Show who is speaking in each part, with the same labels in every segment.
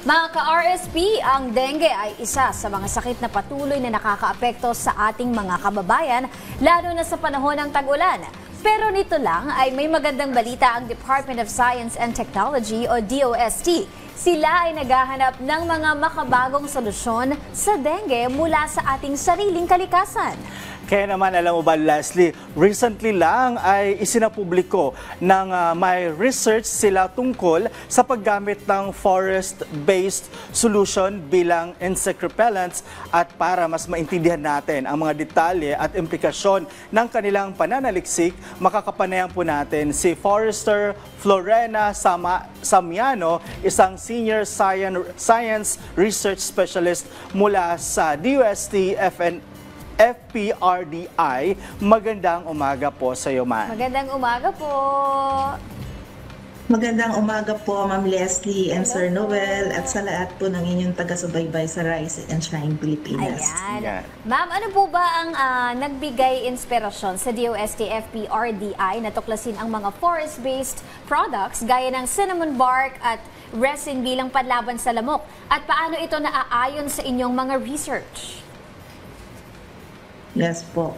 Speaker 1: Mga ka-RSP, ang dengue ay isa sa mga sakit na patuloy na nakakaapekto sa ating mga kababayan, lalo na sa panahon ng tag-ulan. Pero nito lang ay may magandang balita ang Department of Science and Technology o DOST. Sila ay naghahanap ng mga makabagong solusyon sa dengue mula sa ating sariling kalikasan.
Speaker 2: Kaya naman, alam mo ba, Leslie, recently lang ay isinapubliko ng may research sila tungkol sa paggamit ng forest-based solution bilang insect repellents at para mas maintindihan natin ang mga detalye at implikasyon ng kanilang pananaliksik, makakapanayan po natin si Forester Florena Samiano, isang senior science research specialist mula sa DOST FPRDI. Magandang umaga po sa iyo, ma'am.
Speaker 1: Magandang umaga po.
Speaker 3: Magandang umaga po, Ma'am Leslie and Sir Noel at sa lahat po ng inyong taga-subaybay sa Rise and Shine Pilipinas.
Speaker 1: Ayan. Ma'am, ano po ba ang nagbigay inspirasyon sa DOST FPRDI na tuklasin ang mga forest-based products gaya ng cinnamon bark at resin bilang panlaban sa lamok? At paano ito naaayon sa inyong mga research?
Speaker 3: Yes po.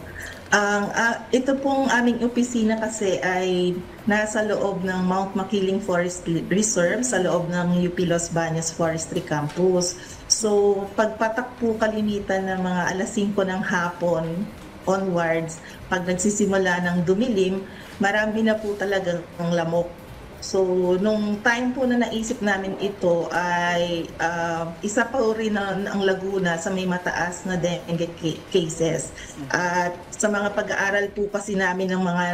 Speaker 3: Ito pong aming opisina kasi ay nasa loob ng Mount Makiling Forest Reserve sa loob ng UP Los Baños Forestry Campus. So pagpatak po kalimitan ng mga alas 5 ng hapon onwards, pag nagsisimula ng dumilim, marami na po talagang lamok. So, nung time po na naisip namin ito ay isa pa rin ang Laguna sa may mataas na dengue cases. At sa mga pag-aaral po kasi namin ng mga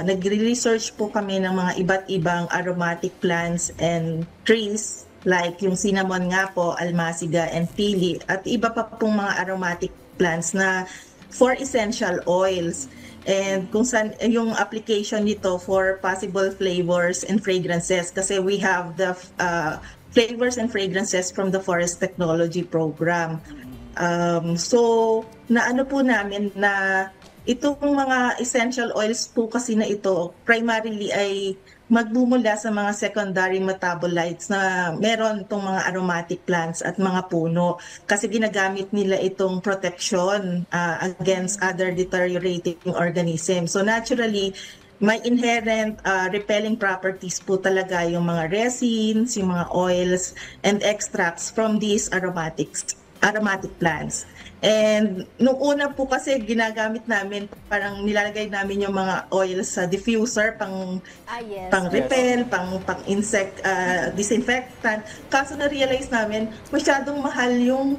Speaker 3: nagre-research po kami ng mga iba't ibang aromatic plants and trees like yung cinnamon nga po, almasiga and pili at iba pa pong mga aromatic plants na for essential oils. And kung saan yung application nito for possible flavors and fragrances kasi we have the flavors and fragrances from the Forest Technology Program. So naano po namin na itong mga essential oils po kasi na ito primarily ay magmumula sa mga secondary metabolites na meron itong mga aromatic plants at mga puno kasi ginagamit nila itong protection against other deteriorating organisms. So naturally, may inherent repelling properties po talaga yung mga resins, yung mga oils, and extracts from these aromatic plants. And nung una po kasi ginagamit namin, parang nilalagay namin yung mga oils sa diffuser, pang repel, pang insect disinfectant. Kaso na-realize namin, masyadong mahal yung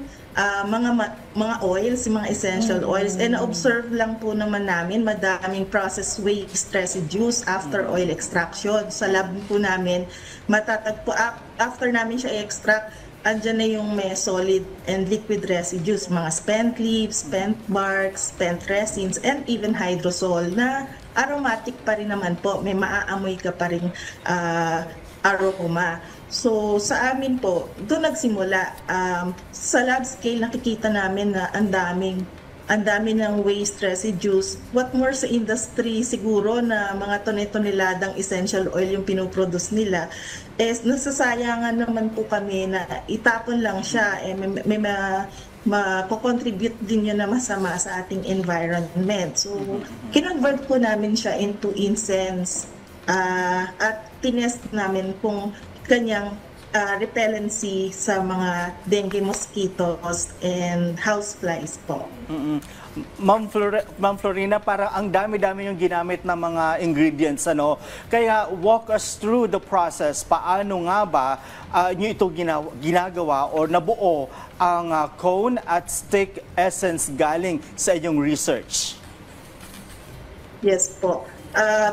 Speaker 3: mga oils, yung mga essential oils. And na-observe lang po naman namin, madaming processed waste residues after oil extraction. Sa lab po namin, matatagpo, after namin siya i-extract, andyan na yung may solid and liquid residues, mga spent leaves, spent barks, spent resins, and even hydrosol na aromatic pa rin naman po. May maaamoy ka pa rin aroma. So sa amin po, doon nagsimula. Sa lab scale, nakikita namin na ang dami ng waste residues. What more sa industry siguro na mga tone-toneladang essential oil yung pinoproduce nila, nasasayangan naman po kami na itapon lang siya. May mako-contribute din yun na masama sa ating environment. So, kinonvert po namin siya into incense at tinest namin kung kanyang repellency sa mga dengue mosquitoes and houseflies po.
Speaker 2: Ma'am Florina, parang ang dami-dami yung ginamit na mga ingredients, ano? Kaya walk us through the process. Paano nga ba nyo ito ginagawa or nabuo ang cone at stick essence galing sa inyong research?
Speaker 3: Yes po.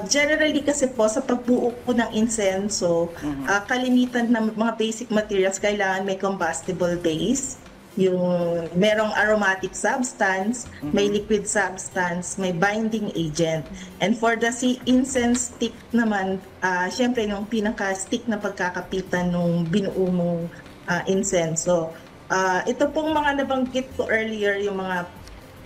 Speaker 3: Generally kasi po sa pagbuo po ng insenso, kalimitan ng mga basic materials kailangan may combustible base, yung merong aromatic substance, may liquid substance, may binding agent. And for the incense stick naman, syempre yung pinaka-stick na pagkakapitan nung binuo mong insenso. Ito pong mga nabanggit ko earlier, yung mga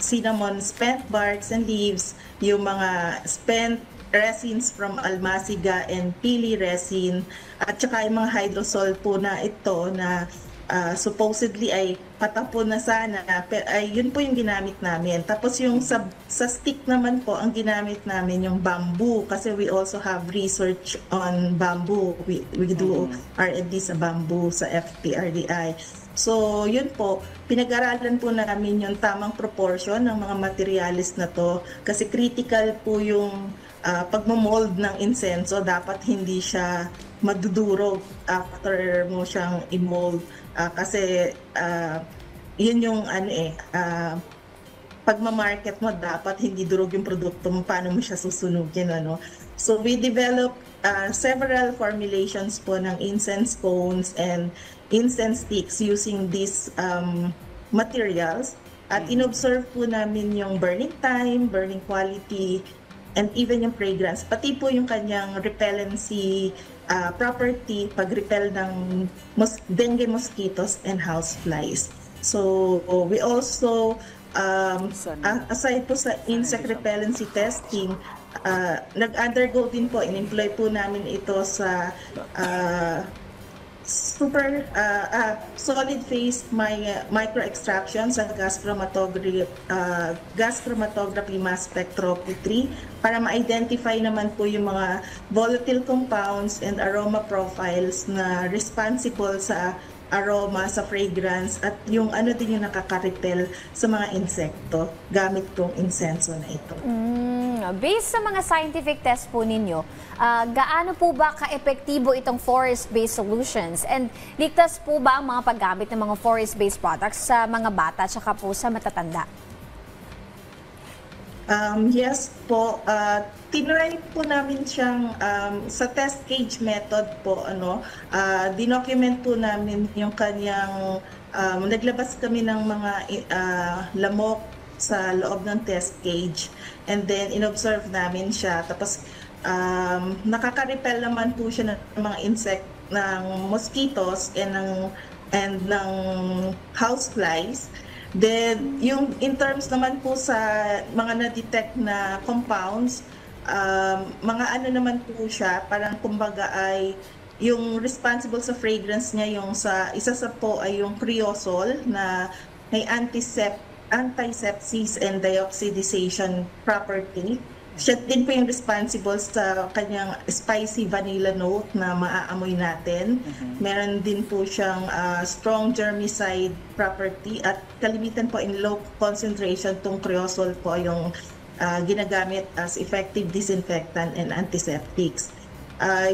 Speaker 3: cinnamon spent barks and leaves, yung mga spent resins from Almasiga and Pili resin at saka yung mga hydrosol po na ito na supposedly ay patapon na sana, pero ay yun po yung ginamit namin. Tapos yung sa stick naman po, ang ginamit namin yung bamboo kasi we also have research on bamboo. We do R&D sa bamboo sa FPRDI. So yun po, pinag-aralan po namin yung tamang proportion ng mga materialis na to kasi critical po yung pagmo-mold ng insenso. Dapat hindi siya madudurog after mo siyang i-mold. Kasi yun yung pagmamarket mo, dapat hindi durog yung produkto mo, paano mo siya susunugin. So we developed several formulations po ng incense cones and incense sticks using these materials. At inobserve po namin yung burning time, burning quality, and even yung fragrance. Pati po yung kanyang repellency property, pag-repel ng dengue mosquitoes and houseflies. So we also, aside po sa insect repellency testing, nag-undergo din po, in-employ po namin ito sa solid phase micro extraction sa gas chromatography mass spectrometry para ma-identify naman po yung mga volatile compounds and aroma profiles na responsible sa aroma, sa fragrance, at yung din yung nakaka-repel sa mga insekto gamit tong insenso na ito.
Speaker 1: Based sa mga scientific test po ninyo, gaano po ba ka-epektibo itong forest-based solutions? And ligtas po ba ang mga paggamit ng mga forest-based products sa mga bata at saka po sa matatanda?
Speaker 3: Yes po, tinry po namin siyang sa test cage method po, dinocument po namin yung kanyang, naglabas kami ng mga lamok sa loob ng test cage and then inobserve namin siya. Tapos nakaka-repel naman po siya ng mga insect, ng mosquitoes and ng houseflies. Then, yung in terms naman po sa mga na-detect na compounds, mga naman po siya, parang kumbaga ay yung responsible sa fragrance niya, yung isa po ay yung creosol na may antisepsis and dioxidization property. Siya din po yung responsible sa kanyang spicy vanilla note na maaamoy natin. Meron din po siyang strong germicide property at kalimitan po in low concentration tong creosol po yung ginagamit as effective disinfectant and antiseptics.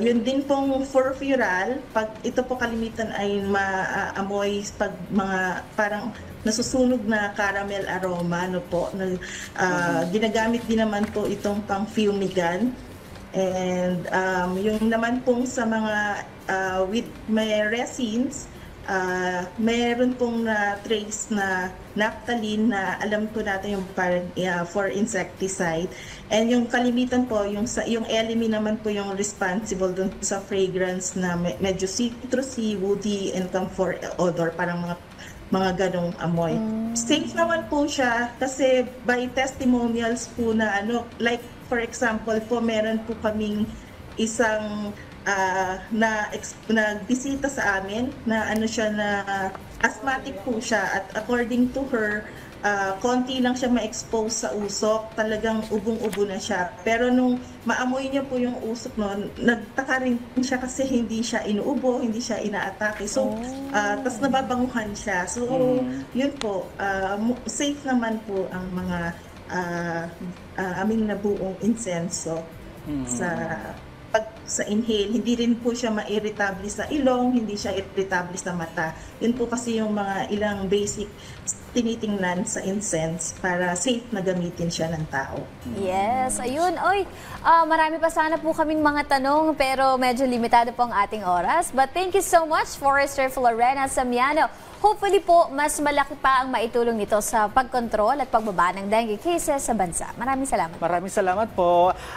Speaker 3: Yun din pong furfural, pag ito po kalimitan ay maamoy pag mga parang nasusunog na caramel aroma, ginagamit din naman po itong pang fumigant. And yung naman pong sa mga with may resins, mayroon pong trace na naphthalene na alam po natin yung for insecticide. And yung kalimitan po, yung elemi naman po yung responsible dun sa fragrance na medyo citrusy, woody, and camphor odor, parang mga ganong amoy. Safe naman po siya kasi by testimonials po na like for example po, meron po kaming isang nagbisita sa amin na asthmatic po siya, at according to her, konti lang siya ma-expose sa usok, talagang ubong-ubo na siya. Pero nung maamoy niya po yung usok noon, nagtaka rin siya kasi hindi siya inuubo, hindi siya inaatake. So, tas nababanguhan siya. So, yun po, safe naman po ang mga aming nabuong insenso sa inhale. Hindi rin po siya ma-irritable sa ilong, hindi siya irritable sa mata. Yun po kasi yung mga ilang basic tinitingnan sa incense para safe na gamitin siya ng tao.
Speaker 1: Yes, ayun. Oy, marami pa sana po kaming mga tanong pero medyo limitado po ang ating oras. But thank you so much, Forester Florena Samiano. Hopefully po, mas malaki pa ang maitulong nito sa pagkontrol at pagbaba ng dengue cases sa bansa. Maraming salamat.
Speaker 2: Maraming salamat po.